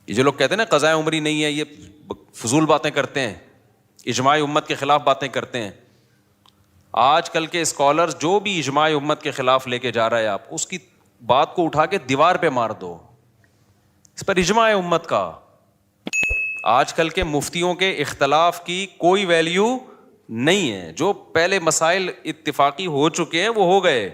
یہ جو لوگ کہتے ہیں نا قضاء عمری نہیں ہے، یہ فضول باتیں کرتے ہیں، اجماع امت کے خلاف باتیں کرتے ہیں. آج کل کے اسکالرز جو بھی اجماع امت کے خلاف لے کے جا رہا ہے، آپ اس کی بات کو اٹھا کے دیوار پہ مار دو. اس پر اجماع امت کا، آج کل کے مفتیوں کے اختلاف کی کوئی ویلیو نہیں ہے. جو پہلے مسائل اتفاقی ہو چکے ہیں وہ ہو گئے.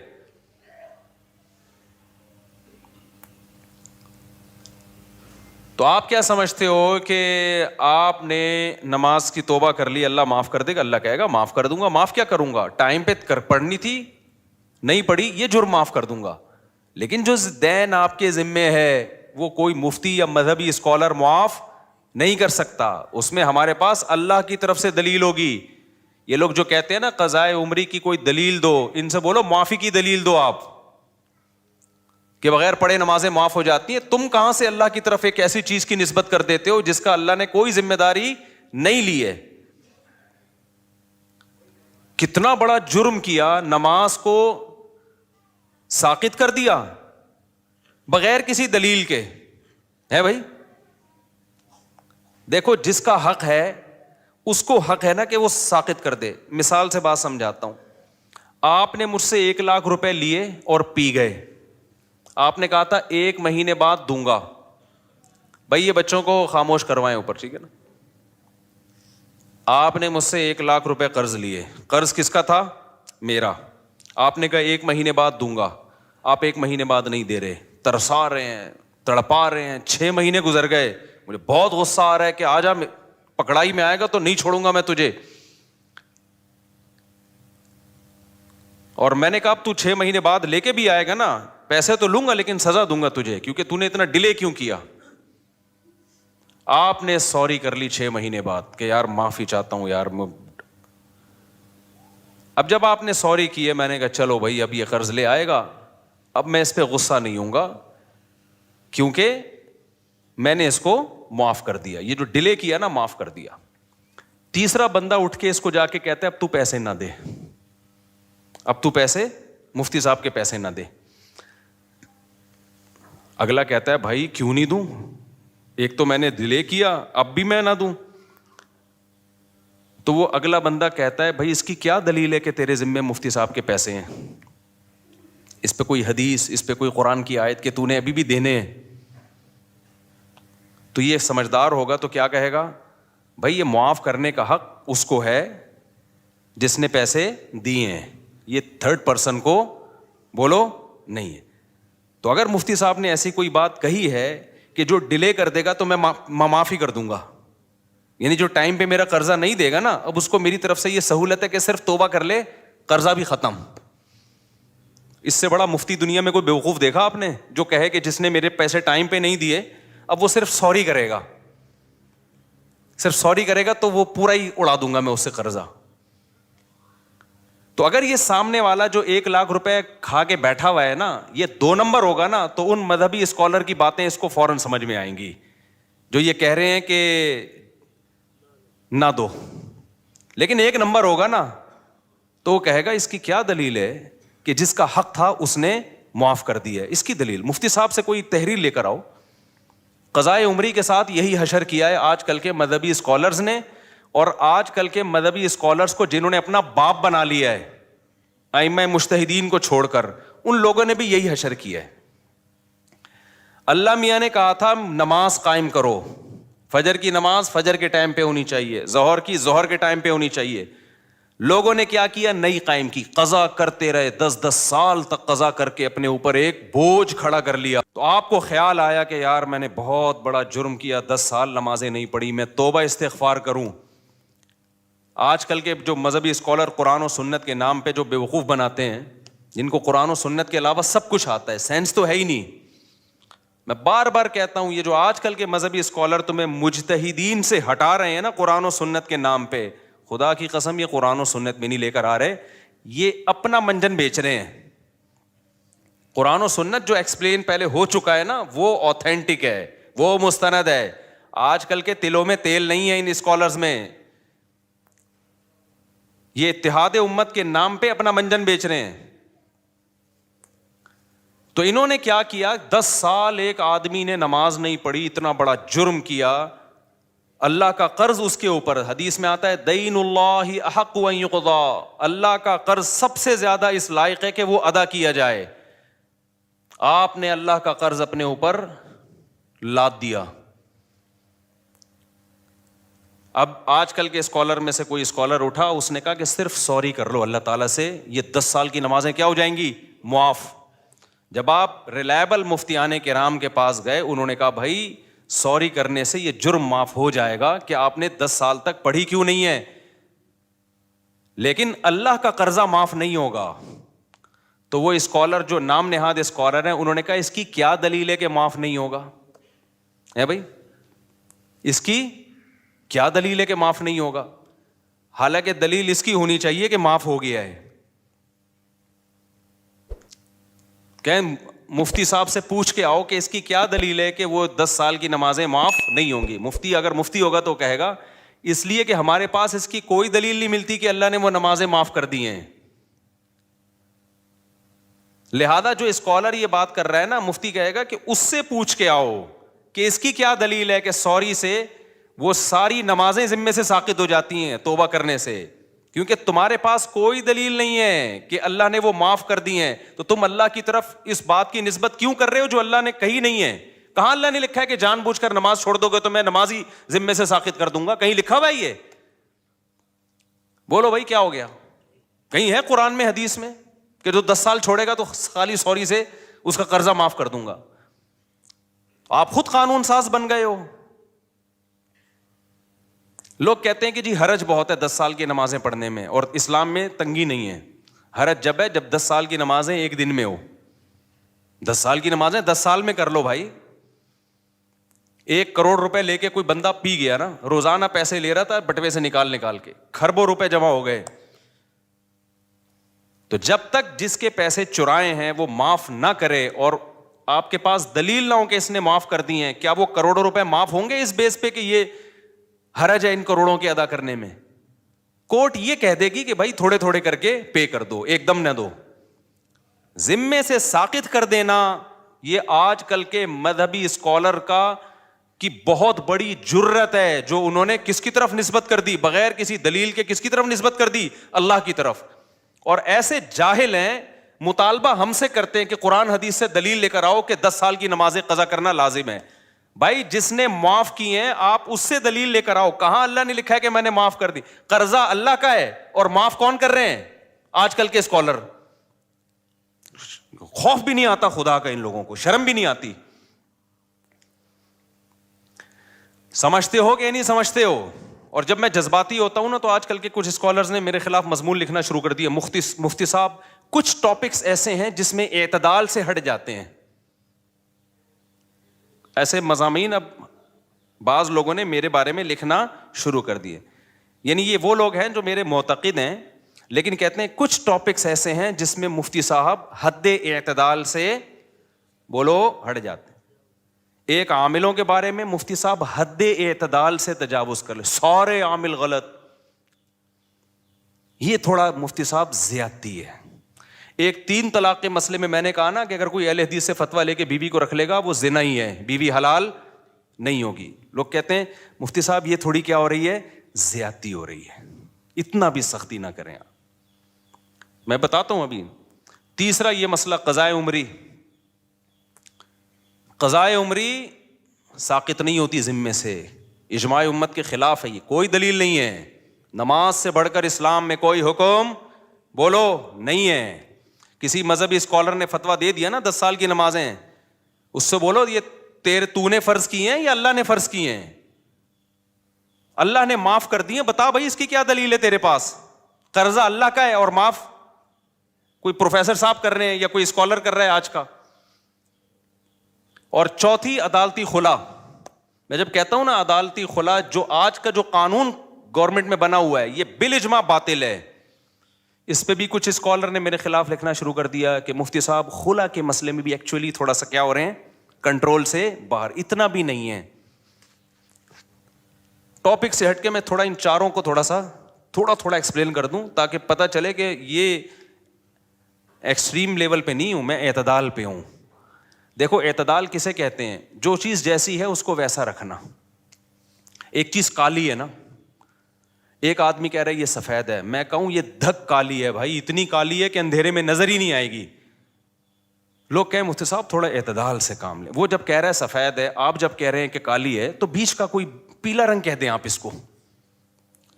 تو آپ کیا سمجھتے ہو کہ آپ نے نماز کی توبہ کر لی، اللہ معاف کر دے گا؟ اللہ کہے گا معاف کر دوں گا. معاف کیا کروں گا؟ ٹائم پہ پڑھنی تھی نہیں پڑھی، یہ جرم معاف کر دوں گا. لیکن جو دین آپ کے ذمے ہے وہ کوئی مفتی یا مذہبی اسکالر معاف نہیں کر سکتا. اس میں ہمارے پاس اللہ کی طرف سے دلیل ہوگی. یہ لوگ جو کہتے ہیں نا قضاء عمری کی کوئی دلیل دو، ان سے بولو معافی کی دلیل دو آپ، کہ بغیر پڑھے نمازیں معاف ہو جاتی ہیں. تم کہاں سے اللہ کی طرف ایک ایسی چیز کی نسبت کر دیتے ہو جس کا اللہ نے کوئی ذمہ داری نہیں لی ہے؟ کتنا بڑا جرم کیا، نماز کو ساقط کر دیا بغیر کسی دلیل کے. ہے بھائی، دیکھو جس کا حق ہے اس کو حق ہے نا کہ وہ ساقط کر دے. مثال سے بات سمجھاتا ہوں. آپ نے مجھ سے 1,00,000 روپے لیے اور پی گئے. آپ نے کہا تھا 1 مہینے بعد دوں گا. بھائی یہ بچوں کو خاموش کروائیں اوپر، ٹھیک ہے نا. آپ نے مجھ سے 1,00,000 روپے قرض لیے. قرض کس کا تھا؟ میرا. آپ نے کہا 1 مہینے بعد دوں گا. آپ 1 مہینے بعد نہیں دے رہے، ترسا رہے ہیں، تڑپا رہے ہیں. 6 مہینے گزر گئے. مجھے بہت غصہ آ رہا ہے کہ آجا، پکڑائی میں آئے گا تو نہیں چھوڑوں گا میں تجھے. اور میں نے کہا اب تو 6 مہینے بعد لے کے بھی آئے گا نا، پیسے تو لوں گا لیکن سزا دوں گا تجھے، کیونکہ تو نے اتنا ڈیلے کیوں کیا. آپ نے سوری کر لی 6 مہینے بعد کہ یار معافی چاہتا ہوں یار. اب جب آپ نے سوری کی ہے، میں نے کہا چلو بھائی اب یہ قرض لے آئے گا، اب میں اس پہ غصہ نہیں ہوں گا کیونکہ میں نے اس کو معاف کر دیا. یہ جو ڈیلے کیا نا معاف کر دیا. تیسرا بندہ اٹھ کے اس کو جا کے کہتا ہے اب تو پیسے نہ دے، اب تو پیسے، مفتی صاحب کے پیسے نہ دے. اگلا کہتا ہے بھائی کیوں نہیں دوں، ایک تو میں نے ڈیلے کیا، اب بھی میں نہ دوں. تو وہ اگلا بندہ کہتا ہے بھائی اس کی کیا دلیل ہے کہ تیرے ذمے مفتی صاحب کے پیسے ہیں؟ اس پہ کوئی حدیث، اس پہ کوئی قرآن کی آیت کہ تو نے ابھی بھی دینے ہیں؟ تو یہ سمجھدار ہوگا تو کیا کہے گا؟ بھائی یہ معاف کرنے کا حق اس کو ہے جس نے پیسے دیے ہیں، یہ تھرڈ پرسن کو بولو نہیں ہے. تو اگر مفتی صاحب نے ایسی کوئی بات کہی ہے کہ جو ڈیلے کر دے گا تو میں معافی کر دوں گا، یعنی جو ٹائم پہ میرا قرضہ نہیں دے گا نا، اب اس کو میری طرف سے یہ سہولت ہے کہ صرف توبہ کر لے، قرضہ بھی ختم. اس سے بڑا مفتی دنیا میں کوئی بیوقوف دیکھا آپ نے جو کہے کہ جس نے میرے پیسے ٹائم پہ نہیں دیے اب وہ صرف سوری کرے گا، صرف سوری کرے گا تو وہ پورا ہی اڑا دوں گا میں اس سے قرضہ. تو اگر یہ سامنے والا جو 1,00,000 روپے کھا کے بیٹھا ہوا ہے نا یہ 2 نمبر ہوگا نا، تو ان مذہبی اسکالر کی باتیں اس کو فوراً سمجھ میں آئیں گی جو یہ کہہ رہے ہیں کہ نہ دو. لیکن 1 نمبر ہوگا نا تو وہ کہے گا اس کی کیا دلیل ہے کہ جس کا حق تھا اس نے معاف کر دیا ہے. اس کی دلیل مفتی صاحب سے کوئی تحریر لے کر آؤ. قضاء عمری کے ساتھ یہی حشر کیا ہے آج کل کے مذہبی اسکالرز نے، اور آج کل کے مذہبی اسکالرز کو جنہوں نے اپنا باپ بنا لیا ہے ائمہ مجتہدین کو چھوڑ کر، ان لوگوں نے بھی یہی حشر کیا ہے. اللہ میاں نے کہا تھا نماز قائم کرو، فجر کی نماز فجر کے ٹائم پہ ہونی چاہیے، ظہر کی ظہر کے ٹائم پہ ہونی چاہیے. لوگوں نے کیا کیا؟ نہیں قائم کی، قضا کرتے رہے، 10 سال تک قضا کر کے اپنے اوپر ایک بوجھ کھڑا کر لیا. تو آپ کو خیال آیا کہ یار میں نے بہت بڑا جرم کیا، 10 سال نمازیں نہیں پڑھی، میں توبہ استغفار کروں. آج کل کے جو مذہبی اسکالر قرآن و سنت کے نام پہ جو بیوقوف بناتے ہیں، جن کو قرآن و سنت کے علاوہ سب کچھ آتا ہے، سینس تو ہے ہی نہیں. میں بار بار کہتا ہوں یہ جو آج کل کے مذہبی اسکالر تمہیں مجتہدین سے ہٹا رہے ہیں نا قرآن و سنت کے نام پہ، خدا کی قسم یہ قرآن و سنت میں نہیں لے کر آ رہے، یہ اپنا منجن بیچ رہے ہیں. قرآن و سنت جو ایکسپلین پہلے ہو چکا ہے نا وہ آتھینٹک ہے، وہ مستند ہے. آج کل کے تلوں میں تیل نہیں ہے ان اسکالرز میں، یہ اتحاد امت کے نام پہ اپنا منجن بیچ رہے ہیں. تو انہوں نے کیا کیا, 10 سال ایک آدمی نے نماز نہیں پڑھی, اتنا بڑا جرم کیا, اللہ کا قرض اس کے اوپر, حدیث میں آتا ہے دین اللہ احق ان یقضا, اللہ کا قرض سب سے زیادہ اس لائق ہے کہ وہ ادا کیا جائے. آپ نے اللہ کا قرض اپنے اوپر لاد دیا. اب آج کل کے اسکالر میں سے کوئی اسکالر اٹھا, اس نے کہا کہ صرف سوری کر لو اللہ تعالیٰ سے, یہ 10 سال کی نمازیں کیا ہو جائیں گی, معاف. جب آپ ریلائبل مفتیان کرام کے پاس گئے, انہوں نے کہا بھائی سوری کرنے سے یہ جرم معاف ہو جائے گا کہ آپ نے 10 سال تک پڑھی کیوں نہیں ہے, لیکن اللہ کا قرضہ معاف نہیں ہوگا. تو وہ اسکالر جو نام نہاد اسکالر ہیں, انہوں نے کہا اس کی کیا دلیل ہے کہ معاف نہیں ہوگا, ہے بھائی اس کی کیا دلیل ہے کہ معاف نہیں ہوگا, حالانکہ دلیل اس کی ہونی چاہیے کہ معاف ہو گیا ہے. کہ مفتی صاحب سے پوچھ کے آؤ کہ اس کی کیا دلیل ہے کہ وہ 10 سال کی نمازیں معاف نہیں ہوں گی. مفتی اگر مفتی ہوگا تو کہے گا اس لیے کہ ہمارے پاس اس کی کوئی دلیل نہیں ملتی کہ اللہ نے وہ نمازیں معاف کر دی ہیں. لہذا جو اسکالر یہ بات کر رہا ہے نا, مفتی کہے گا کہ اس سے پوچھ کے آؤ کہ اس کی کیا دلیل ہے کہ سوری سے وہ ساری نمازیں ذمے سے ساقط ہو جاتی ہیں توبہ کرنے سے, کیونکہ تمہارے پاس کوئی دلیل نہیں ہے کہ اللہ نے وہ معاف کر دی ہیں. تو تم اللہ کی طرف اس بات کی نسبت کیوں کر رہے ہو جو اللہ نے کہی نہیں ہے. کہاں اللہ نے لکھا ہے کہ جان بوجھ کر نماز چھوڑ دو گے تو میں نماز ہی ذمے سے ساقط کر دوں گا؟ کہیں لکھا ہوا ہے یہ؟ بولو بھائی کیا ہو گیا؟ کہیں ہے قرآن میں حدیث میں کہ جو 10 سال چھوڑے گا تو خالی سوری سے اس کا قرضہ معاف کر دوں گا؟ آپ خود قانون ساز بن گئے ہو. لوگ کہتے ہیں کہ جی حرج بہت ہے 10 سال کی نمازیں پڑھنے میں, اور اسلام میں تنگی نہیں ہے. حرج جب ہے جب 10 سال کی نمازیں ایک دن میں ہو. 10 سال کی نمازیں 10 سال میں کر لو بھائی. 1 کروڑ روپے لے کے کوئی بندہ پی گیا نا, روزانہ پیسے لے رہا تھا بٹوے سے نکال کے, کھربوں روپے جمع ہو گئے. تو جب تک جس کے پیسے چرائے ہیں وہ معاف نہ کرے اور آپ کے پاس دلیل نہ ہو کہ اس نے معاف کر دی ہیں, کیا وہ کروڑوں روپے معاف ہوں گے اس بیس پہ کہ یہ حرج ہے ان کروڑوں کے ادا کرنے میں؟ کورٹ یہ کہہ دے گی کہ بھائی تھوڑے تھوڑے کر کے پے کر دو, ایک دم نہ دو. ذمے سے ساقط کر دینا یہ آج کل کے مذہبی اسکالر کی بہت بڑی جرت ہے, جو انہوں نے کس کی طرف نسبت کر دی, بغیر کسی دلیل کے کس کی طرف نسبت کر دی, اللہ کی طرف. اور ایسے جاہل ہیں, مطالبہ ہم سے کرتے ہیں کہ قرآن حدیث سے دلیل لے کر آؤ کہ 10 سال کی نمازیں قضا کرنا لازم ہے. بھائی جس نے معاف کی ہیں آپ اس سے دلیل لے کر آؤ. کہاں اللہ نے لکھا ہے کہ میں نے معاف کر دی؟ قرضہ اللہ کا ہے اور معاف کون کر رہے ہیں؟ آج کل کے اسکالر. خوف بھی نہیں آتا خدا کا ان لوگوں کو, شرم بھی نہیں آتی. سمجھتے ہو کہ نہیں سمجھتے ہو؟ اور جب میں جذباتی ہوتا ہوں نا تو آج کل کے کچھ اسکالرز نے میرے خلاف مضمون لکھنا شروع کر دیا, مفتی صاحب کچھ ٹاپکس ایسے ہیں جس میں اعتدال سے ہٹ جاتے ہیں. ایسے مضامین اب بعض لوگوں نے میرے بارے میں لکھنا شروع کر دیے. یعنی یہ وہ لوگ ہیں جو میرے معتقد ہیں, لیکن کہتے ہیں کچھ ٹاپکس ایسے ہیں جس میں مفتی صاحب حد اعتدال سے بولو ہٹ جاتے ہیں. ایک عاملوں کے بارے میں مفتی صاحب حد اعتدال سے تجاوز کر لے, سارے عامل غلط. یہ تھوڑا مفتی صاحب زیادتی ہے. ایک 3 طلاق کے مسئلے میں نے کہا نا کہ اگر کوئی اہل حدیث سے فتویٰ لے کے بیوی کو رکھ لے گا وہ زنا ہی ہے, بیوی حلال نہیں ہوگی. لوگ کہتے ہیں مفتی صاحب یہ تھوڑی کیا ہو رہی ہے, زیادتی ہو رہی ہے, اتنا بھی سختی نہ کریں. میں بتاتا ہوں ابھی. تیسرا یہ مسئلہ قضائے عمری. قضائے عمری ساقط نہیں ہوتی ذمے سے, اجماع امت کے خلاف ہے, یہ کوئی دلیل نہیں ہے. نماز سے بڑھ کر اسلام میں کوئی حکم بولو نہیں ہے. کسی مذہبی اسکالر نے فتویٰ دے دیا نا 10 سال کی نمازیں, اس سے بولو یہ تو نے فرض کی ہیں یا اللہ نے فرض کی ہیں؟ اللہ نے معاف کر دی ہیں, بتا بھائی اس کی کیا دلیل ہے تیرے پاس؟ قرضہ اللہ کا ہے اور معاف کوئی پروفیسر صاحب کر رہے ہیں یا کوئی اسکالر کر رہا ہے آج کا. اور چوتھی عدالتی خلا. میں جب کہتا ہوں نا عدالتی خلا, جو آج کا جو قانون گورنمنٹ میں بنا ہوا ہے یہ بالاجماع باطل ہے. اس پہ بھی کچھ اسکالر نے میرے خلاف لکھنا شروع کر دیا کہ مفتی صاحب خلا کے مسئلے میں بھی ایکچولی تھوڑا سا کیا ہو رہے ہیں, کنٹرول سے باہر. اتنا بھی نہیں ہے. ٹاپک سے ہٹ کے میں تھوڑا ان چاروں کو تھوڑا ایکسپلین کر دوں تاکہ پتہ چلے کہ یہ ایکسٹریم لیول پہ نہیں ہوں, میں اعتدال پہ ہوں. دیکھو اعتدال کسے کہتے ہیں؟ جو چیز جیسی ہے اس کو ویسا رکھنا. ایک چیز کالی ہے نا, ایک آدمی کہہ رہا ہے یہ سفید ہے, میں کہوں یہ دھک کالی ہے بھائی, اتنی کالی ہے کہ اندھیرے میں نظر ہی نہیں آئے گی. لوگ کہیں مفتی صاحب تھوڑا اعتدال سے کام لیں. وہ جب کہہ رہا ہے سفید ہے, آپ جب کہہ رہے ہیں کہ کالی ہے, تو بیچ کا کوئی پیلا رنگ کہہ دیں آپ اس کو,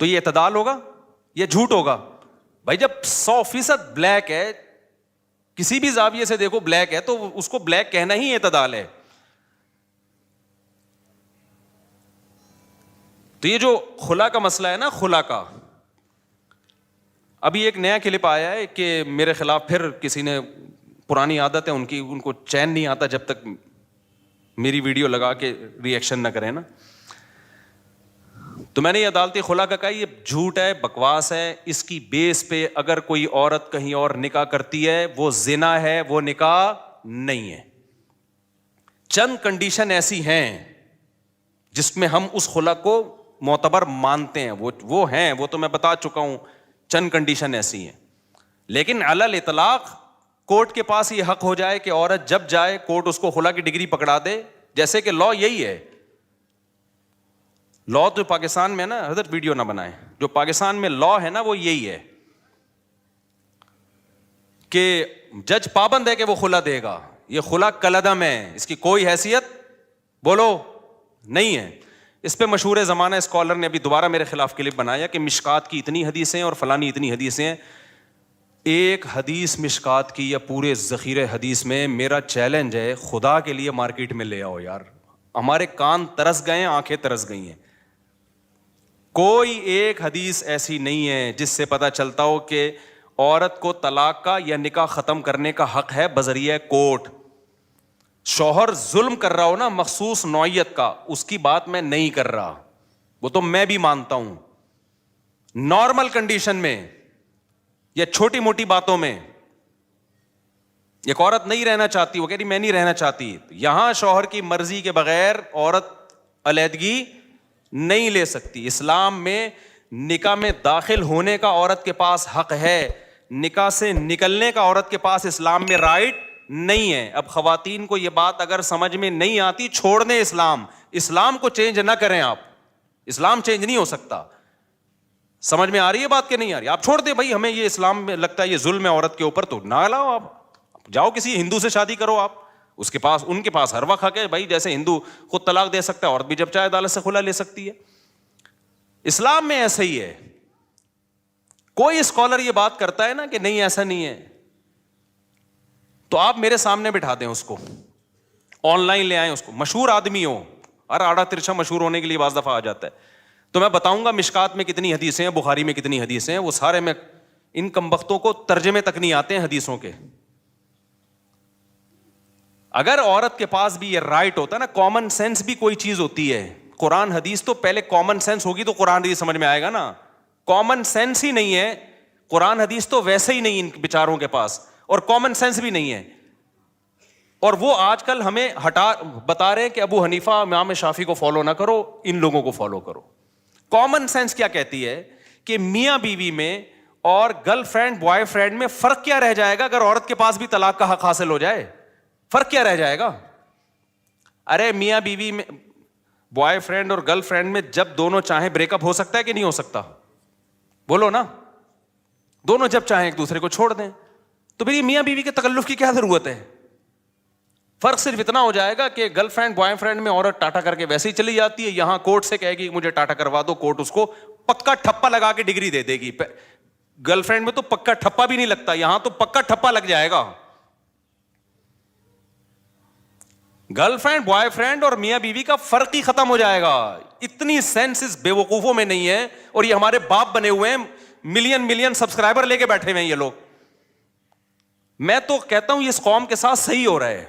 تو یہ اعتدال ہوگا؟ یہ جھوٹ ہوگا بھائی. جب 100% بلیک ہے, کسی بھی زاویے سے دیکھو بلیک ہے, تو اس کو بلیک کہنا ہی اعتدال ہے. تو یہ جو خلا کا مسئلہ ہے نا, خلا کا, ابھی ایک نیا کلپ آیا ہے کہ میرے خلاف پھر کسی نے, پرانی عادت ہے ان کی, ان کو چین نہیں آتا جب تک میری ویڈیو لگا کے ری ایکشن نہ کریں نا. تو میں نے یہ عدالتی خلا کا کہا یہ جھوٹ ہے, بکواس ہے. اس کی بیس پہ اگر کوئی عورت کہیں اور نکاح کرتی ہے وہ زنا ہے, وہ نکاح نہیں ہے. چند کنڈیشن ایسی ہیں جس میں ہم اس خلا کو معتبر مانتے ہیں, وہ ہیں, وہ تو میں بتا چکا ہوں. چند کنڈیشن ایسی ہیں, لیکن علی الاطلاق کورٹ کے پاس یہ حق ہو جائے کہ عورت جب جائے کورٹ اس کو خلا کی ڈگری پکڑا دے. جیسے کہ لا یہی ہے, لا تو پاکستان میں نا, حضرت ویڈیو نہ بنائیں, جو پاکستان میں لا ہے نا وہ یہی ہے کہ جج پابند ہے کہ وہ خلا دے گا. یہ خلا کلعدم ہے, اس کی کوئی حیثیت بولو نہیں ہے. اس پہ مشہور زمانہ اسکالر نے ابھی دوبارہ میرے خلاف کلپ بنایا کہ مشکات کی اتنی حدیثیں اور فلانی اتنی حدیثیں ہیں. ایک حدیث مشکات کی یا پورے ذخیرے حدیث میں, میرا چیلنج ہے خدا کے لیے مارکیٹ میں لے آؤ یار. ہمارے کان ترس گئے ہیں, آنکھیں ترس گئی ہیں. کوئی ایک حدیث ایسی نہیں ہے جس سے پتہ چلتا ہو کہ عورت کو طلاق کا یا نکاح ختم کرنے کا حق ہے بذریعہ کورٹ. شوہر ظلم کر رہا ہو نا مخصوص نوعیت کا, اس کی بات میں نہیں کر رہا, وہ تو میں بھی مانتا ہوں. نارمل کنڈیشن میں یا چھوٹی موٹی باتوں میں, ایک عورت نہیں رہنا چاہتی, وہ کہہ رہی میں نہیں رہنا چاہتی, یہاں شوہر کی مرضی کے بغیر عورت علیحدگی نہیں لے سکتی. اسلام میں نکاح میں داخل ہونے کا عورت کے پاس حق ہے, نکاح سے نکلنے کا عورت کے پاس اسلام میں رائٹ نہیں ہے. اب خواتین کو یہ بات اگر سمجھ میں نہیں آتی, چھوڑ دیں اسلام کو چینج نہ کریں آپ. اسلام چینج نہیں ہو سکتا. سمجھ میں آ رہی ہے بات کہ نہیں آ رہی؟ آپ چھوڑ دیں بھائی, ہمیں یہ اسلام میں لگتا ہے یہ ظلم ہے عورت کے اوپر, تو نہ لاؤ. آپ جاؤ کسی ہندو سے شادی کرو, آپ اس کے پاس, ان کے پاس ہر وقت حق ہے بھائی. جیسے ہندو خود طلاق دے سکتا ہے, عورت بھی جب چاہے عدالت سے خلا لے سکتی ہے. اسلام میں ایسا ہی ہے. کوئی اسکالر یہ بات کرتا ہے نا کہ نہیں ایسا نہیں ہے, تو آپ میرے سامنے بٹھا دیں اس کو, آن لائن لے آئیں اس کو, مشہور آدمی ہو, ہر آڑا ترچھا مشہور ہونے کے لیے بعض دفعہ آ جاتا ہے, تو میں بتاؤں گا مشکات میں کتنی حدیثیں ہیں, بخاری میں کتنی حدیثیں ہیں, وہ سارے میں, ان کمبختوں کو ترجمے تک نہیں آتے ہیں حدیثوں کے. اگر عورت کے پاس بھی یہ رائٹ ہوتا ہے نا, کامن سینس بھی کوئی چیز ہوتی ہے. قرآن حدیث تو پہلے کامن سینس ہوگی تو قرآن حدیث سمجھ میں آئے گا نا. کامن سینس ہی نہیں ہے, قرآن حدیث تو ویسے ہی نہیں ان بیچاروں کے پاس, اور کامن سینس بھی نہیں ہے. اور وہ آج کل ہمیں بتا رہے ہیں کہ ابو حنیفہ امام شافعی کو فالو نہ کرو, ان لوگوں کو فالو کرو. کامن سینس کیا کہتی ہے کہ میاں بیوی میں اور گرل فرینڈ بوائے فرینڈ میں فرق کیا رہ جائے گا اگر عورت کے پاس بھی طلاق کا حق حاصل ہو جائے؟ فرق کیا رہ جائے گا؟ ارے میاں بیوی میں, بوائے فرینڈ اور گرل فرینڈ میں جب دونوں چاہیں بریک اپ ہو سکتا ہے کہ نہیں ہو سکتا؟ بولو نا. دونوں جب چاہیں ایک دوسرے کو چھوڑ دیں, تو پھر یہ میاں بیوی کے تکلف کی کیا ضرورت ہے؟ فرق صرف اتنا ہو جائے گا کہ گرل فرینڈ بوائے فرینڈ میں عورت ٹاٹا کر کے ویسے ہی چلی جاتی ہے, یہاں کورٹ سے کہے گی مجھے ٹاٹا کروا دو, کورٹ اس کو پکا ٹھپا لگا کے ڈگری دے دے گی. گرل فرینڈ میں تو پکا ٹھپا بھی نہیں لگتا, یہاں تو پکا ٹھپا لگ جائے گا. گرل فرینڈ بوائے فرینڈ اور میاں بیوی کا فرق ہی ختم ہو جائے گا. اتنی سینس اس بے وقوفوں میں نہیں ہے, اور یہ ہمارے باپ بنے ہوئے ہیں, ملین سبسکرائبر لے کے بیٹھے ہوئے ہیں یہ لوگ. میں تو کہتا ہوں یہ اس قوم کے ساتھ صحیح ہو رہا ہے.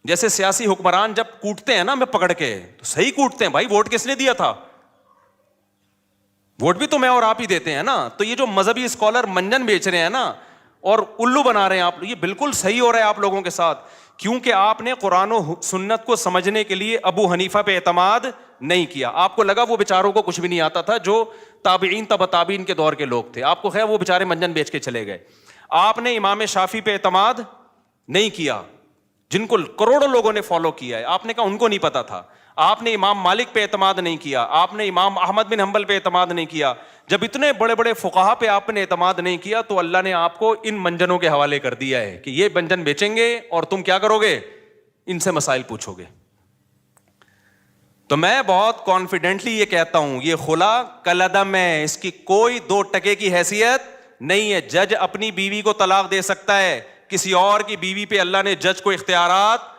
جیسے سیاسی حکمران جب کوٹتے ہیں نا میں پکڑ کے, تو صحیح کوٹتے ہیں بھائی, ووٹ کس نے دیا تھا؟ ووٹ بھی تو میں اور آپ ہی دیتے ہیں نا. تو یہ جو مذہبی اسکالر منجن بیچ رہے ہیں نا اور الو بنا رہے ہیں آپ, یہ بالکل صحیح ہو رہا ہے آپ لوگوں کے ساتھ, کیونکہ آپ نے قرآن و سنت کو سمجھنے کے لیے ابو حنیفہ پہ اعتماد نہیں کیا. آپ کو لگا وہ بیچاروں کو کچھ بھی نہیں آتا تھا, جو تابعین تبع تابعین کے دور کے لوگ تھے, آپ کو خیر وہ بیچارے منجن بیچ کے چلے گئے. آپ نے امام شافعی پہ اعتماد نہیں کیا, جن کو کروڑوں لوگوں نے فالو کیا ہے. آپ نے کہا ان کو نہیں پتا تھا. آپ نے امام مالک پہ اعتماد نہیں کیا, آپ نے امام احمد بن حنبل پہ اعتماد نہیں کیا. جب اتنے بڑے بڑے فقہا پہ آپ نے اعتماد نہیں کیا تو اللہ نے آپ کو ان منجنوں کے حوالے کر دیا ہے کہ یہ منجن بیچیں گے اور تم کیا کرو گے, ان سے مسائل پوچھو گے. تو میں بہت کانفیڈنٹلی یہ کہتا ہوں, یہ خلا کالعدم ہے, اس کی کوئی 2 ٹکے کی حیثیت نہیں ہے. جج اپنی بیوی کو طلاق دے سکتا ہے, کسی اور کی بیوی پہ اللہ نے جج کو اختیارات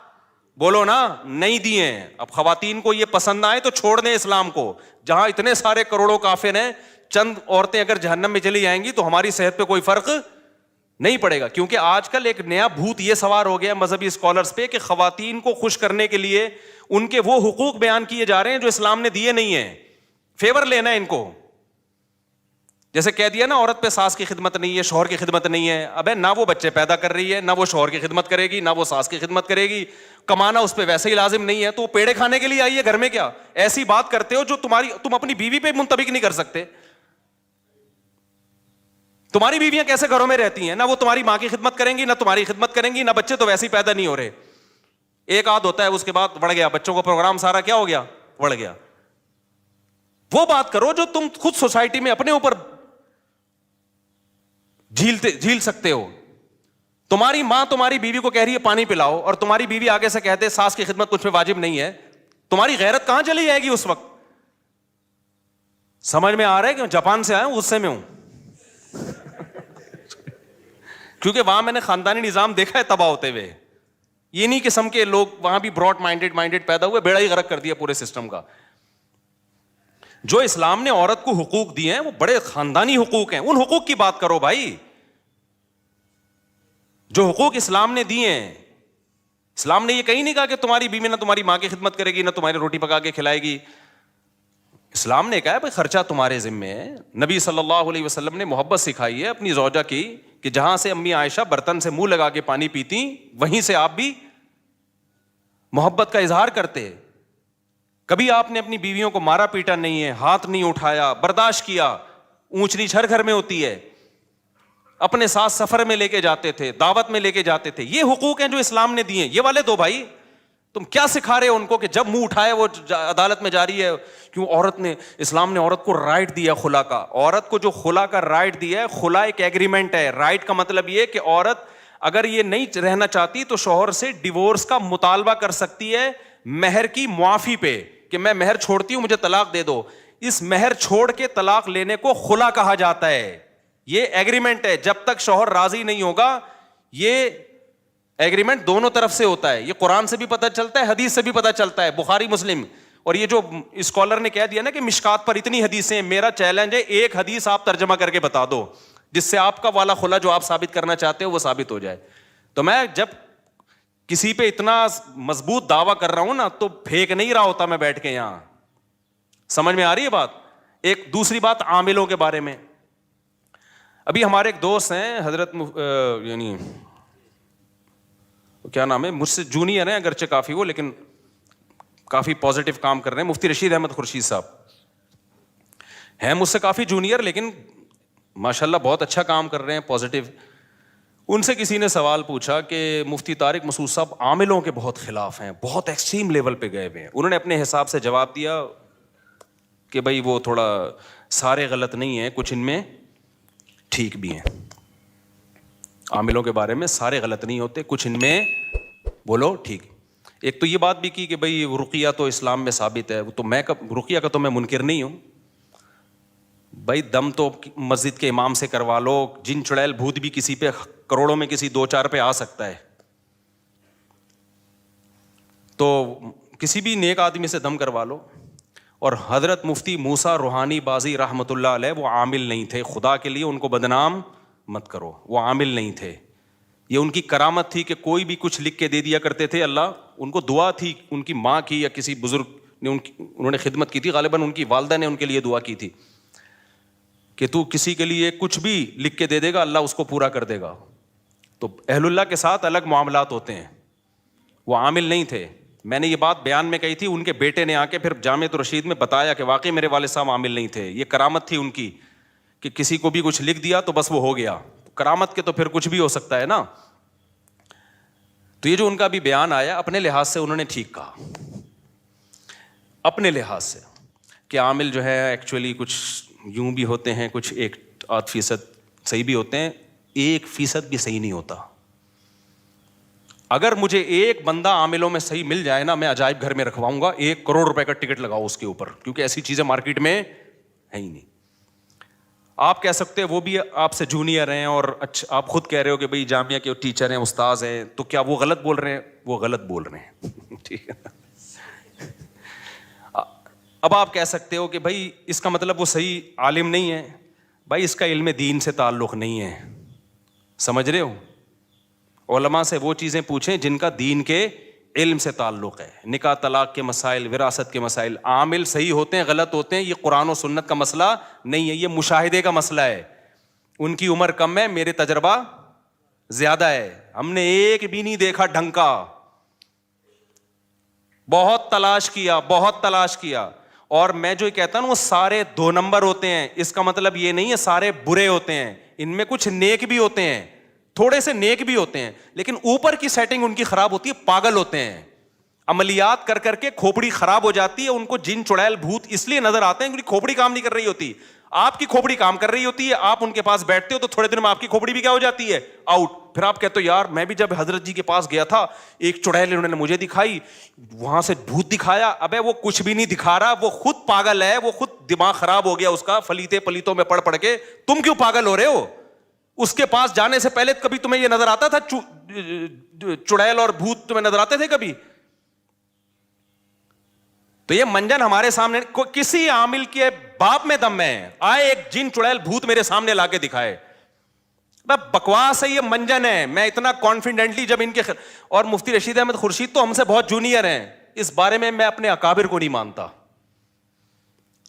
بولو نا نہیں دیے ہیں. اب خواتین کو یہ پسند نہ آئے تو چھوڑ دیں اسلام کو. جہاں اتنے سارے کروڑوں کافر ہیں, چند عورتیں اگر جہنم میں چلی جائیں گی تو ہماری صحت پہ کوئی فرق نہیں پڑے گا. کیونکہ آج کل ایک نیا بھوت یہ سوار ہو گیا مذہبی اسکالرز پہ کہ خواتین کو خوش کرنے کے لیے ان کے وہ حقوق بیان کیے جا رہے ہیں جو اسلام نے دیے نہیں ہیں. فیور لینا ہے ان کو. جیسے کہہ دیا نا عورت پہ ساس کی خدمت نہیں ہے, شوہر کی خدمت نہیں ہے. ابے نہ وہ بچے پیدا کر رہی ہے, نہ وہ شوہر کی خدمت کرے گی, نہ وہ ساس کی خدمت کرے گی. کمانا اس پہ ویسے ہی لازم نہیں ہے, تو وہ پیڑے کھانے کے لیے آئی ہے گھر میں. کیا ایسی بات کرتے ہو جو تم اپنی بیوی پہ منطبق نہیں کر سکتے؟ تمہاری بیویاں کیسے گھروں میں رہتی ہیں؟ نہ وہ تمہاری ماں کی خدمت کریں گی, نہ تمہاری خدمت کریں گی, نہ بچے تو ویسے ہی پیدا نہیں ہو رہے. ایک آدھ ہوتا ہے, اس کے بعد بڑھ گیا بچوں کا پروگرام, سارا کیا ہو گیا, بڑھ گیا. وہ بات کرو جو تم خود سوسائٹی میں اپنے اوپر جھیل سکتے ہو. تمہاری ماں تمہاری بیوی کو کہہ رہی ہے پانی پلاؤ, اور تمہاری بیوی آگے سے کہتے ساس کی خدمت کچھ پہ واجب نہیں ہے. تمہاری غیرت کہاں چلی جائے گی اس وقت؟ سمجھ میں آ رہا ہے کہ جاپان سے آیا ہوں, غصے میں ہوں کیونکہ وہاں میں نے خاندانی نظام دیکھا ہے تباہ ہوتے ہوئے. یہ نہیں قسم کے لوگ وہاں بھی براڈ مائنڈیڈ پیدا ہوئے, بیڑا ہی غرق کر دیا پورے سسٹم کا. جو اسلام نے عورت کو حقوق دیے ہیں وہ بڑے خاندانی حقوق ہیں. ان حقوق کی بات کرو بھائی, جو حقوق اسلام نے دیے ہیں. اسلام نے یہ کہیں نہیں کہا کہ تمہاری بیوی نہ تمہاری ماں کی خدمت کرے گی, نہ تمہاری روٹی پکا کے کھلائے گی. اسلام نے کہا ہے بھائی خرچہ تمہارے ذمے ہے. نبی صلی اللہ علیہ وسلم نے محبت سکھائی ہے اپنی زوجہ کی کہ جہاں سے امی عائشہ برتن سے منہ لگا کے پانی پیتی, وہیں سے آپ بھی محبت کا اظہار کرتے. کبھی آپ نے اپنی بیویوں کو مارا پیٹا نہیں ہے, ہاتھ نہیں اٹھایا, برداشت کیا. اونچ نیچ ہر گھر میں ہوتی ہے. اپنے ساتھ سفر میں لے کے جاتے تھے, دعوت میں لے کے جاتے تھے. یہ حقوق ہیں جو اسلام نے دیے, یہ والے دو بھائی. تم کیا سکھا رہے ہو ان کو کہ جب منہ اٹھائے وہ عدالت میں جاری ہے؟ کیوں عورت نے, اسلام نے عورت کو رائٹ دیا خلا کا. عورت کو جو خلا کا رائٹ دیا ہے, خلا ایک ایگریمنٹ ہے. رائٹ کا مطلب یہ کہ عورت اگر یہ نہیں رہنا چاہتی تو شوہر سے ڈیورس کا مطالبہ کر سکتی ہے مہر کی معافی پہ, کہ میں مہر چھوڑتی ہوں, مجھے طلاق دے دو. اس مہر چھوڑ کے طلاق لینے کو خلا کہا جاتا ہے. یہ ایگریمنٹ ہے. جب تک شوہر راضی نہیں ہوگا, یہ ایگریمنٹ دونوں طرف سے ہوتا ہے. یہ قرآن سے بھی پتہ چلتا ہے, حدیث سے بھی پتہ چلتا ہے, بخاری مسلم. اور یہ جو اسکالر نے کہہ دیا نا کہ مشکات پر اتنی حدیثیں ہیں, میرا چیلنج ہے ایک حدیث آپ ترجمہ کر کے بتا دو جس سے آپ کا والا خلا جو آپ ثابت کرنا چاہتے ہو وہ ثابت ہو جائے. تو میں جب کسی پہ اتنا مضبوط دعویٰ کر رہا ہوں نا تو پھینک نہیں رہا ہوتا میں بیٹھ کے یہاں. سمجھ میں آ رہی ہے بات؟ ایک دوسری بات عاملوں کے بارے میں. ابھی ہمارے ایک دوست ہیں حضرت یعنی کیا نام ہے, مجھ سے جونیئر ہیں اگرچہ کافی وہ, لیکن کافی پازیٹیو کام کر رہے ہیں. مفتی رشید احمد خورشید صاحب ہیں مجھ سے کافی جونیئر, لیکن ماشاءاللہ بہت اچھا کام کر رہے ہیں, پازیٹیو. ان سے کسی نے سوال پوچھا کہ مفتی طارق مسعود صاحب عاملوں کے بہت خلاف ہیں, بہت ایکسٹریم لیول پہ گئے ہوئے ہیں. انہوں نے اپنے حساب سے جواب دیا کہ بھائی وہ تھوڑا سارے غلط نہیں ہیں, کچھ ان میں ٹھیک بھی ہیں. عاملوں کے بارے میں سارے غلط نہیں ہوتے, کچھ ان میں بولو ٹھیک. ایک تو یہ بات بھی کی کہ بھائی رقیہ تو اسلام میں ثابت ہے, تو میں رقیہ کا تو میں منکر نہیں ہوں بھائی. دم تو مسجد کے امام سے کروا لو, جن چڑیل بھوت بھی کسی پہ کروڑوں میں کسی 2-4 پہ آ سکتا ہے, تو کسی بھی نیک آدمی سے دم کروا لو. اور حضرت مفتی موسیٰ روحانی بازی رحمۃ اللہ علیہ وہ عامل نہیں تھے, خدا کے لیے ان کو بدنام مت کرو, وہ عامل نہیں تھے. یہ ان کی کرامت تھی کہ کوئی بھی کچھ لکھ کے دے دیا کرتے تھے. اللہ ان کو دعا تھی, ان کی ماں کی یا کسی بزرگ نے انہوں نے خدمت کی تھی, غالباً ان کی والدہ نے ان کے لیے دعا کی تھی کہ تو کسی کے لیے کچھ بھی لکھ کے دے دے گا اللہ اس کو پورا کر دے گا. تو اہل اللہ کے ساتھ الگ معاملات ہوتے ہیں, وہ عامل نہیں تھے. میں نے یہ بات بیان میں کہی تھی, ان کے بیٹے نے آ کے پھر جامعۃ الرشید میں بتایا کہ واقعی میرے والد صاحب عامل نہیں تھے. یہ کرامت تھی ان کی کہ کسی کو بھی کچھ لکھ دیا تو بس وہ ہو گیا. کرامت کے تو پھر کچھ بھی ہو سکتا ہے نا. تو یہ جو ان کا بھی بیان آیا اپنے لحاظ سے انہوں نے ٹھیک کہا, اپنے لحاظ سے, کہ عامل جو ہے ایکچولی کچھ یوں بھی ہوتے ہیں, کچھ 1-8% صحیح بھی ہوتے ہیں, 1% بھی صحیح نہیں ہوتا. اگر مجھے ایک بندہ عاملوں میں صحیح مل جائے نا, میں عجائب گھر میں رکھواؤں گا, 1 کروڑ روپے کا ٹکٹ لگاؤ اس کے اوپر, کیونکہ ایسی چیزیں مارکیٹ میں ہے ہی نہیں. آپ کہہ سکتے ہیں وہ بھی آپ سے جونیئر ہیں, اور اچھا آپ خود کہہ رہے ہو کہ بھئی جامعہ کے ٹیچر ہیں, استاذ ہیں, تو کیا وہ غلط بول رہے ہیں؟ وہ غلط بول رہے ہیں. ٹھیک ہے. اب آپ کہہ سکتے ہو کہ بھائی اس کا مطلب وہ صحیح عالم نہیں ہے. بھائی اس کا علم دین سے تعلق نہیں ہے, سمجھ رہے ہو؟ علماء سے وہ چیزیں پوچھیں جن کا دین کے علم سے تعلق ہے. نکاح طلاق کے مسائل, وراثت کے مسائل. عامل صحیح ہوتے ہیں, غلط ہوتے ہیں, یہ قرآن و سنت کا مسئلہ نہیں ہے, یہ مشاہدے کا مسئلہ ہے. ان کی عمر کم ہے, میرے تجربہ زیادہ ہے, ہم نے ایک بھی نہیں دیکھا ڈھنگ کا, بہت تلاش کیا, بہت تلاش کیا. اور میں جو کہتا ہوں وہ سارے 2 نمبر ہوتے ہیں. اس کا مطلب یہ نہیں ہے سارے برے ہوتے ہیں, ان میں کچھ نیک بھی ہوتے ہیں, تھوڑے سے نیک بھی ہوتے ہیں, لیکن اوپر کی سیٹنگ ان کی خراب ہوتی ہے, پاگل ہوتے ہیں. عملیات کر کر کے کھوپڑی خراب ہو جاتی ہے, ان کو جن چڑیل بھوت اس لیے نظر آتے ہیں کیونکہ کھوپڑی کام نہیں کر رہی ہوتی. آپ کی کھوپڑی کام کر رہی ہوتی ہے, آپ ان کے پاس بیٹھتے ہو تو تھوڑے دن میں آپ کی کھوپڑی بھی کیا ہو جاتی ہے, آؤٹ. پھر آپ کہتے ہو یار میں بھی جب حضرت جی کے پاس گیا تھا, ایک چڑیل انہوں نے مجھے دکھائی, وہاں سے بھوت دکھایا. ابے وہ کچھ بھی نہیں دکھا رہا, وہ خود پاگل ہے, وہ خود دماغ خراب ہو گیا اس کا فلیتے پلیتوں میں پڑھ کے. تم کیوں پاگل ہو رہے ہو؟ اس کے پاس جانے سے پہلے کبھی تمہیں یہ نظر آتا تھا چڑیل اور بھوت تمہیں نظر آتے تھے کبھی؟ تو یہ منجن ہمارے سامنے, کسی عامل کے باپ میں دم ہے, آئے ایک جن چڑیل بھوت میرے سامنے لا کے دکھائے. بکواس ہے, یہ منجن ہے. میں اتنا کانفیڈنٹلی جب ان کے اور مفتی رشید احمد خورشید تو ہم سے بہت جونیئر ہیں, اس بارے میں میں اپنے اکابر کو نہیں مانتا.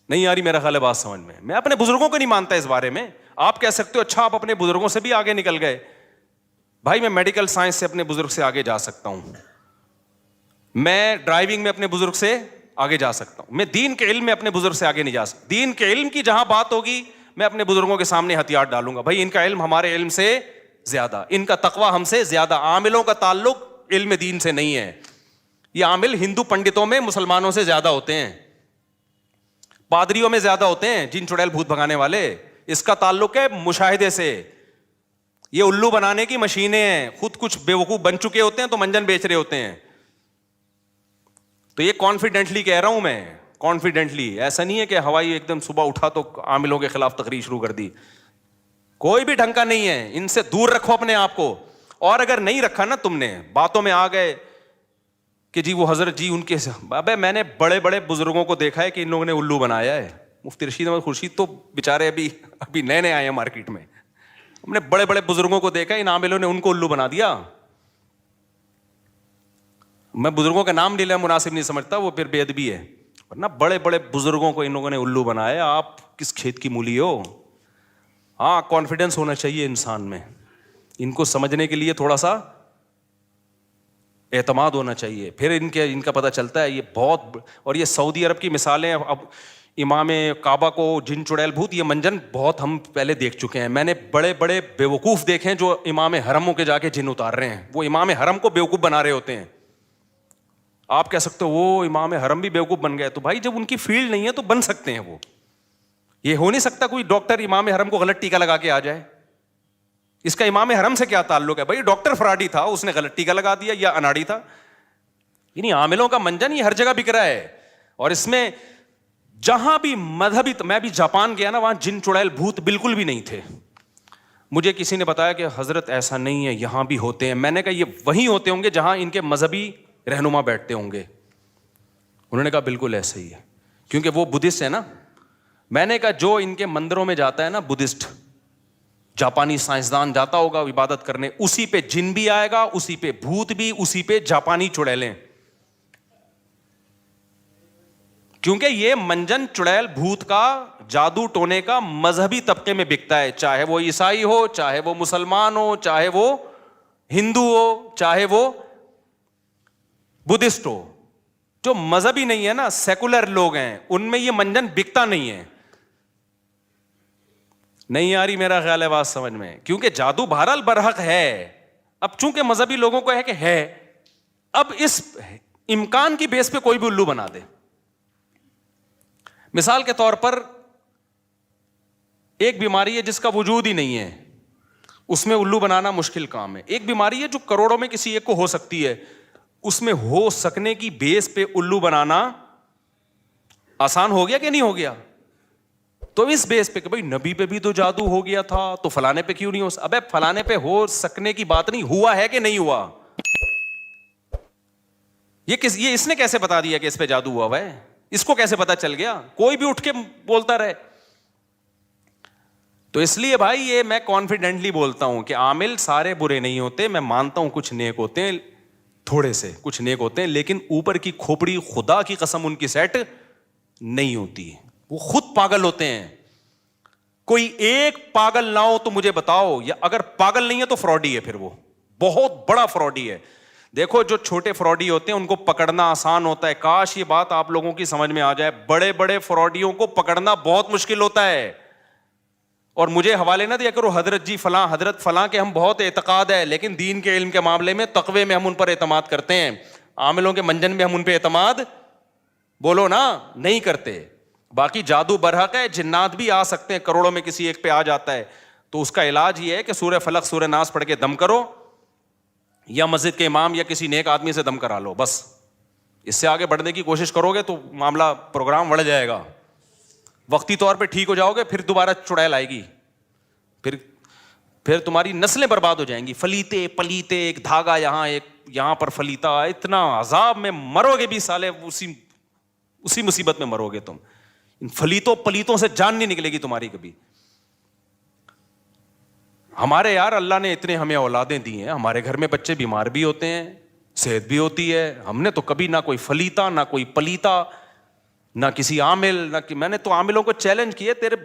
نہیں آ رہی میرا خیال ہے بات سمجھ میں؟ میں اپنے بزرگوں کو نہیں مانتا اس بارے میں. آپ کہہ سکتے ہو اچھا آپ اپنے بزرگوں سے بھی آگے نکل گئے. بھائی میں میڈیکل سائنس سے اپنے بزرگ سے آگے جا سکتا ہوں, میں ڈرائیونگ میں اپنے بزرگ سے آگے جا سکتا ہوں, میں دین کے علم میں اپنے بزرگ سے آگے نہیں جا سکتا. دین کے علم کی جہاں بات ہوگی میں اپنے بزرگوں کے سامنے ہتھیار ڈالوں گا. بھائی ان کا علم ہمارے علم سے زیادہ, ان کا تقویٰ ہم سے زیادہ. عاملوں کا تعلق علم دین سے نہیں ہے. یہ عامل ہندو پنڈتوں میں مسلمانوں سے زیادہ ہوتے ہیں, پادریوں میں زیادہ ہوتے ہیں, جن چڑیل بھوت بھگانے والے. اس کا تعلق ہے مشاہدے سے. یہ الو بنانے کی مشینیں ہیں, خود کچھ بیوقوف بن چکے ہوتے ہیں تو منجن بیچ رہے ہوتے ہیں. تو یہ کانفیڈنٹلی کہہ رہا ہوں میں, کانفیڈنٹلی. ایسا نہیں ہے کہ ہوائی ایک دم صبح اٹھا تو عاملوں کے خلاف تقریر شروع کر دی. کوئی بھی ڈھنگ کا نہیں ہے, ان سے دور رکھو اپنے آپ کو. اور اگر نہیں رکھا نا تم نے, باتوں میں آ گئے کہ جی وہ حضرت جی ان کے, ابے میں نے بڑے بڑے بزرگوں کو دیکھا ہے کہ ان لوگوں نے الو بنایا ہے. مفتی رشید احمد خورشید تو بےچارے ابھی نئے نئے آئے ہیں مارکیٹ میں. ہم نے بڑے بڑے بزرگوں کو دیکھا, ان عاملوں نے ان کو الو بنا دیا. میں بزرگوں کا نام لینا مناسب نہیں سمجھتا, وہ پھر بے ادبی ہے, ورنہ بڑے بڑے بزرگوں کو ان لوگوں نے الو بنایا. آپ کس کھیت کی مولی ہو؟ ہاں کانفیڈنس ہونا چاہیے انسان میں, ان کو سمجھنے کے لیے تھوڑا سا اعتماد ہونا چاہیے, پھر ان کا پتہ چلتا ہے. یہ بہت, اور یہ سعودی عرب کی مثالیں, اب امام کعبہ کو جن چڑیل بھوت, یہ منجن بہت ہم پہلے دیکھ چکے ہیں. میں نے بڑے بڑے بیوقوف دیکھے ہیں جو امام حرموں کے جا کے جن اتار رہے ہیں, وہ امام حرم کو بیوقوف بنا رہے ہوتے ہیں. آپ کہہ سکتے ہو وہ امام حرم بھی بیوقوف بن گئے, تو بھائی جب ان کی فیلڈ نہیں ہے تو بن سکتے ہیں وہ. یہ ہو نہیں سکتا کوئی ڈاکٹر امام حرم کو غلط ٹیکا لگا کے آ جائے. اس کا امام حرم سے کیا تعلق ہے؟ بھائی ڈاکٹر فراڈی تھا, اس نے غلط ٹیکا لگا دیا, یا اناڑی تھا. یعنی عاملوں کا منجن یہ ہر جگہ بک رہا ہے. اور اس میں جہاں بھی مذہبی, میں بھی جاپان گیا نا, وہاں جن چڑیل بھوت بالکل بھی نہیں تھے. مجھے کسی نے بتایا کہ حضرت ایسا نہیں ہے, یہاں بھی ہوتے ہیں. میں نے کہا یہ وہیں ہوتے ہوں گے جہاں ان کے مذہبی رہنما بیٹھتے ہوں گے. انہوں نے کہا بالکل ایسا ہی ہے, کیونکہ وہ بدھسٹ ہے نا. میں نے کہا جو ان کے مندروں میں جاتا ہے نا بدھسٹ, جاپانی سائنسدان جاتا ہوگا عبادت کرنے, اسی پہ جن بھی آئے گا, اسی پہ بھوت بھی, اسی پہ جاپانی چڑیلیں. کیونکہ یہ منجن چڑیل بھوت کا, جادو ٹونے کا مذہبی طبقے میں بکتا ہے, چاہے وہ عیسائی ہو, چاہے وہ مسلمان ہو, چاہے وہ ہندو ہو, چاہے وہ بدھسٹ ہو. جو مذہبی نہیں ہے نا, سیکولر لوگ ہیں, ان میں یہ منجن بکتا نہیں ہے. نہیں آ رہی میرا خیال ہے بات سمجھ میں؟ کیونکہ جادو بہرحال برحق ہے. اب چونکہ مذہبی لوگوں کو ہے کہ ہے, اب اس امکان کی بیس پہ کوئی بھی الو بنا دے. مثال کے طور پر ایک بیماری ہے جس کا وجود ہی نہیں ہے, اس میں الو بنانا مشکل کام ہے. ایک بیماری ہے جو کروڑوں میں کسی ایک کو ہو سکتی ہے, اس میں ہو سکنے کی بیس پہ الو بنانا آسان ہو گیا کہ نہیں ہو گیا؟ تو اس بیس پہ کہ بھائی نبی پہ بھی تو جادو ہو گیا تھا, تو فلانے پہ کیوں نہیں ہو؟ ابے فلانے پہ ہو سکنے کی بات نہیں, ہوا ہے کہ نہیں ہوا؟ یہ اس نے کیسے بتا دیا کہ اس پہ جادو ہوا ہے؟ اس کو کیسے پتا چل گیا؟ کوئی بھی اٹھ کے بولتا رہے. تو اس لیے بھائی یہ میں کانفیڈنٹلی بولتا ہوں کہ عامل سارے برے نہیں ہوتے. میں مانتا ہوں کچھ نیک ہوتے ہیں, تھوڑے سے کچھ نیک ہوتے ہیں, لیکن اوپر کی کھوپڑی خدا کی قسم ان کی سیٹ نہیں ہوتی, وہ خود پاگل ہوتے ہیں. کوئی ایک پاگل نہ ہو تو مجھے بتاؤ, یا اگر پاگل نہیں ہے تو فراڈی ہے, پھر وہ بہت بڑا فراڈی ہے. دیکھو جو چھوٹے فراڈی ہوتے ہیں ان کو پکڑنا آسان ہوتا ہے. کاش یہ بات آپ لوگوں کی سمجھ میں آ جائے, بڑے بڑے فراڈیوں کو پکڑنا بہت مشکل ہوتا ہے. اور مجھے حوالے نہ دیا کرو حضرت جی فلاں حضرت فلاں کے ہم بہت اعتقاد ہے, لیکن دین کے علم کے معاملے میں تقوی میں ہم ان پر اعتماد کرتے ہیں, عاملوں کے منجن میں ہم ان پہ اعتماد بولو نا نہیں کرتے. باقی جادو برحق ہے, جنات بھی آ سکتے ہیں, کروڑوں میں کسی ایک پہ آ جاتا ہے, تو اس کا علاج یہ ہے کہ سورہ فلق سورہ ناس پڑھ کے دم کرو, یا مسجد کے امام یا کسی نیک آدمی سے دم کرا لو بس. اس سے آگے بڑھنے کی کوشش کرو گے تو معاملہ پروگرام بڑھ جائے گا, وقتی طور پہ ٹھیک ہو جاؤ گے, پھر دوبارہ چڑیل آئے گی, پھر تمہاری نسلیں برباد ہو جائیں گی. فلیتے پلیتے, ایک دھاگا یہاں پر فلیتا, اتنا عذاب میں مرو گے بھی سالے, اسی مصیبت میں مرو گے تم. ان فلیتوں پلیتوں سے جان نہیں نکلے گی تمہاری کبھی. ہمارے یار اللہ نے اتنے ہمیں اولادیں دی ہیں, ہمارے گھر میں بچے بیمار بھی ہوتے ہیں, صحت بھی ہوتی ہے, ہم نے تو کبھی نہ کوئی فلیتا نہ کوئی پلیتا نہ کسی عامل نہ میں نے تو عاملوں کو چیلنج کیے, تیرے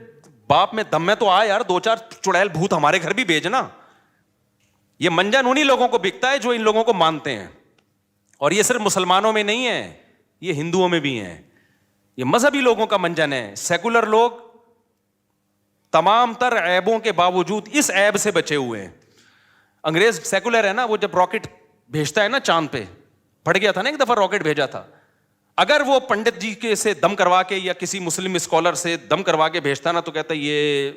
باپ میں دم میں تو آ یار, 2-4 چڑیل بھوت ہمارے گھر بھی بھیجنا. یہ منجن انہی لوگوں کو بکتا ہے جو ان لوگوں کو مانتے ہیں, اور یہ صرف مسلمانوں میں نہیں ہے, یہ ہندوؤں میں بھی ہیں. یہ مذہبی لوگوں کا منجن ہے. سیکولر لوگ تمام تر عیبوں کے باوجود اس عیب سے بچے ہوئے ہیں. انگریز سیکولر ہے نا, وہ جب راکٹ بھیجتا ہے نا چاند پہ, پھٹ گیا تھا نا ایک دفعہ راکٹ بھیجا تھا, اگر وہ پنڈت جی کے سے دم کروا کے یا کسی مسلم اسکالر سے دم کروا کے بھیجتا نا, تو کہتا ہے یہ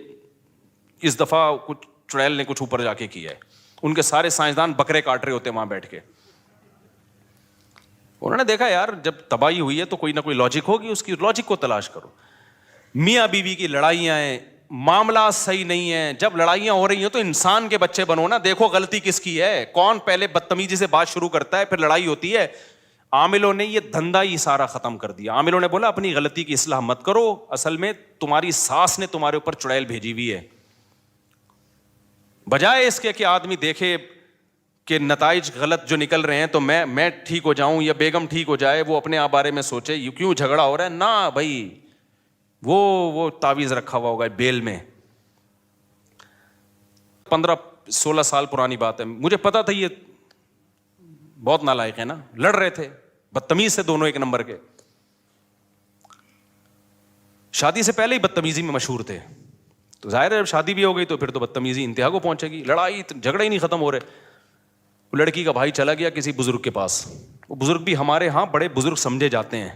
اس دفعہ کچھ چڑیل نے کچھ اوپر جا کے کیا ہے. ان کے سارے سائنسدان بکرے کاٹ رہے ہوتے وہاں بیٹھ کے. انہوں نے دیکھا یار جب تباہی ہوئی ہے تو کوئی نہ کوئی لاجک ہوگی, اس کی لاجک کو تلاش کرو. میاں بیوی کی لڑائیاں ہیں, معاملات صحیح نہیں ہیں, جب لڑائیاں ہو رہی ہیں تو انسان کے بچے بنو نا, دیکھو غلطی کس کی ہے, کون پہلے بدتمیزی سے بات شروع کرتا ہے, پھر لڑائی ہوتی ہے. عاملوں نے یہ دھندا ہی سارا ختم کر دیا. عاملوں نے بولا اپنی غلطی کی اصلاح مت کرو, اصل میں تمہاری ساس نے تمہارے اوپر چڑیل بھیجی ہوئی ہے. بجائے اس کے کہ آدمی دیکھے کہ نتائج غلط جو نکل رہے ہیں تو میں ٹھیک ہو جاؤں یا بیگم ٹھیک ہو جائے, وہ اپنے آپ بارے میں سوچے یہ کیوں جھگڑا ہو رہا ہے. نہ بھائی, وہ تعویذ رکھا ہوا ہوگا بیل میں. 15-16 سال پرانی بات ہے, مجھے پتا تھا یہ بہت نالائق ہے نا, لڑ رہے تھے بدتمیز سے, دونوں ایک نمبر کے, شادی سے پہلے ہی بدتمیزی میں مشہور تھے. تو ظاہر ہے جب شادی بھی ہو گئی تو پھر تو بدتمیزی انتہا کو پہنچے گی, لڑائی جھگڑے ہی نہیں ختم ہو رہے. لڑکی کا بھائی چلا گیا کسی بزرگ کے پاس, وہ بزرگ بھی ہمارے ہاں بڑے بزرگ سمجھے جاتے ہیں.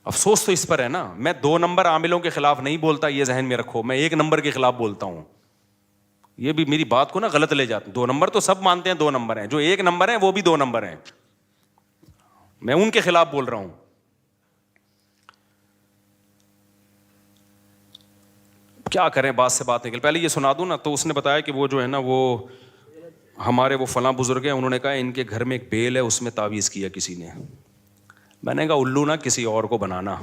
افسوس تو اس پر ہے نا, میں 2 نمبر عاملوں کے خلاف نہیں بولتا, یہ ذہن میں رکھو, میں 1 نمبر کے خلاف بولتا ہوں. یہ بھی میری بات کو نا غلط لے جاتے ہیں. 2 نمبر تو سب مانتے ہیں 2 نمبر ہیں, جو 1 نمبر ہیں وہ بھی 2 نمبر ہیں, میں ان کے خلاف بول رہا ہوں. کیا کریں, بات سے بات نکل. پہلے یہ سنا دوں نا, تو اس نے بتایا کہ وہ جو ہے نا وہ ہمارے وہ فلاں بزرگ ہیں, انہوں نے کہا ان کے گھر میں ایک بیل ہے, اس میں تعویذ کیا کسی نے. میں نے کہا الو نا کسی اور کو بنانا,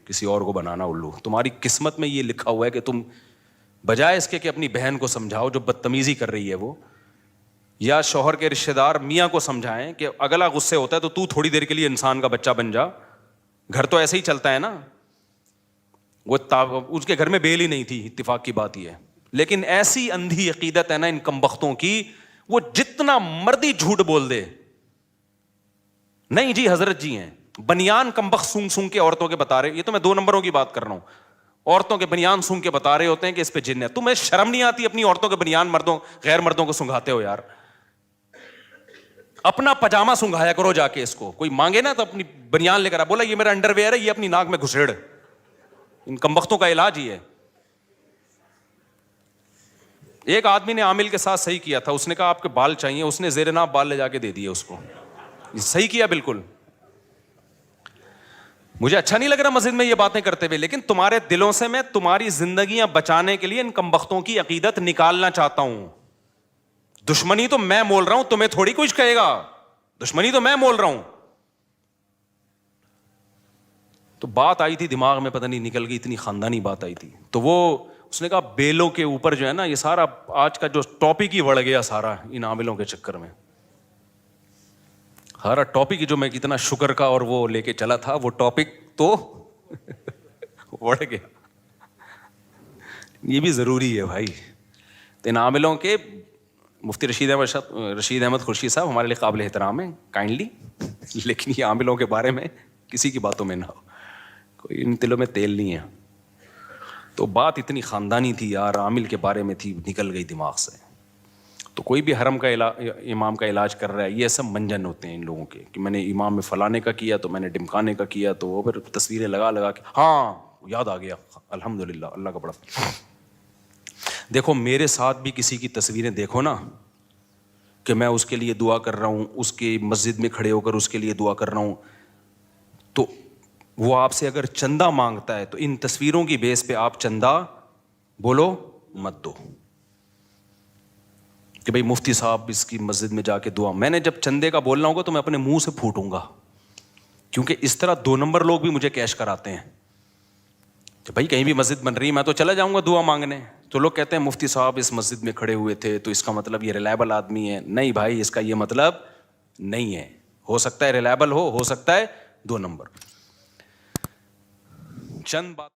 کسی اور کو بنانا الو. تمہاری قسمت میں یہ لکھا ہوا ہے کہ تم بجائے اس کے کہ اپنی بہن کو سمجھاؤ جو بدتمیزی کر رہی ہے وہ, یا شوہر کے رشتے دار میاں کو سمجھائیں کہ اگلا غصے ہوتا ہے تو تھوڑی دیر کے لیے انسان کا بچہ بن جا, گھر تو ایسے ہی چلتا ہے نا. وہ اس کے گھر میں بیل ہی نہیں تھی, اتفاق کی بات یہ ہے. لیکن ایسی اندھی عقیدت ہے نا ان کمبختوں کی, وہ جتنا مردی جھوٹ بول دے, نہیں جی حضرت جی ہیں, بنیان کمبخت سونگ سونگ کے عورتوں کے بتا رہے, یہ تو میں 2 نمبروں کی بات کر رہا ہوں, عورتوں کے بنیان سونگ کے بتا رہے ہوتے ہیں کہ اس پہ جن ہے. تمہیں شرم نہیں آتی اپنی عورتوں کے بنیان غیر مردوں کو سنگھاتے ہو یار. اپنا پجامہ سنگھایا کرو جا کے اس کو. کوئی مانگے نا تو اپنی بنیان لے کر آ, بولا یہ میرا انڈر ویئر ہے, یہ اپنی ناک میں گھسیڑ. ان کمبختوں کا علاج ہی ہے. ایک آدمی نے عامل کے ساتھ صحیح کیا تھا, اس نے کہا آپ کے بال چاہیے, اس نے زیر ناف بال لے جا کے دے دیے اس کو. صحیح کیا بالکل. مجھے اچھا نہیں لگ رہا مسجد میں یہ باتیں کرتے ہوئے, لیکن تمہارے دلوں سے میں تمہاری زندگیاں بچانے کے لیے ان کمبختوں کی عقیدت نکالنا چاہتا ہوں. دشمنی تو میں مول رہا ہوں, تمہیں تھوڑی کچھ کہے گا. دشمنی تو میں مول رہا ہوں. تو بات آئی تھی دماغ میں, پتہ نہیں نکل گئی, اتنی خاندانی بات آئی تھی. تو وہ اس نے کہا بیلوں کے اوپر جو ہے نا, یہ سارا آج کا جو ٹاپک ہی بڑھ گیا سارا ان عاملوں کے چکر میں. سارا ٹاپک جو میں کتنا شکر کا اور وہ لے کے چلا تھا, وہ ٹاپک تو بڑھ گیا. یہ بھی ضروری ہے بھائی. ان عاملوں کے مفتی رشید احمد خورشید صاحب ہمارے لیے قابل احترام ہیں کائنڈلی, لیکن یہ عاملوں کے بارے میں کسی کی باتوں میں نہ ہو, کوئی ان تلوں میں تیل نہیں ہے. تو بات اتنی خاندانی تھی یار, عامل کے بارے میں تھی, نکل گئی دماغ سے. تو کوئی بھی حرم کا امام کا علاج کر رہا ہے, یہ سب منجن ہوتے ہیں ان لوگوں کے, کہ میں نے امام میں فلانے کا کیا تو میں نے ڈمکانے کا کیا, تو وہ پھر تصویریں لگا لگا کے ہاں یاد آ گیا, الحمدللہ اللہ کا بڑا. دیکھو میرے ساتھ بھی کسی کی تصویریں دیکھو نا, کہ میں اس کے لیے دعا کر رہا ہوں, اس کی مسجد میں کھڑے ہو کر اس کے لیے دعا کر رہا ہوں, تو وہ آپ سے اگر چندہ مانگتا ہے تو ان تصویروں کی بیس پہ آپ چندہ بولو مت دو, کہ بھئی مفتی صاحب اس کی مسجد میں جا کے دعا. میں نے جب چندے کا بولنا ہوگا تو میں اپنے منہ سے پھوٹوں گا, کیونکہ اس طرح 2 نمبر لوگ بھی مجھے کیش کراتے ہیں کہ بھائی کہیں بھی مسجد بن رہی ہے میں تو چلا جاؤں گا دعا مانگنے. تو لوگ کہتے ہیں مفتی صاحب اس مسجد میں کھڑے ہوئے تھے تو اس کا مطلب یہ ریلائبل آدمی ہے. نہیں بھائی, اس کا یہ مطلب نہیں ہے. ہو سکتا ہے ریلائبل ہو سکتا ہے 2 نمبر. چند بات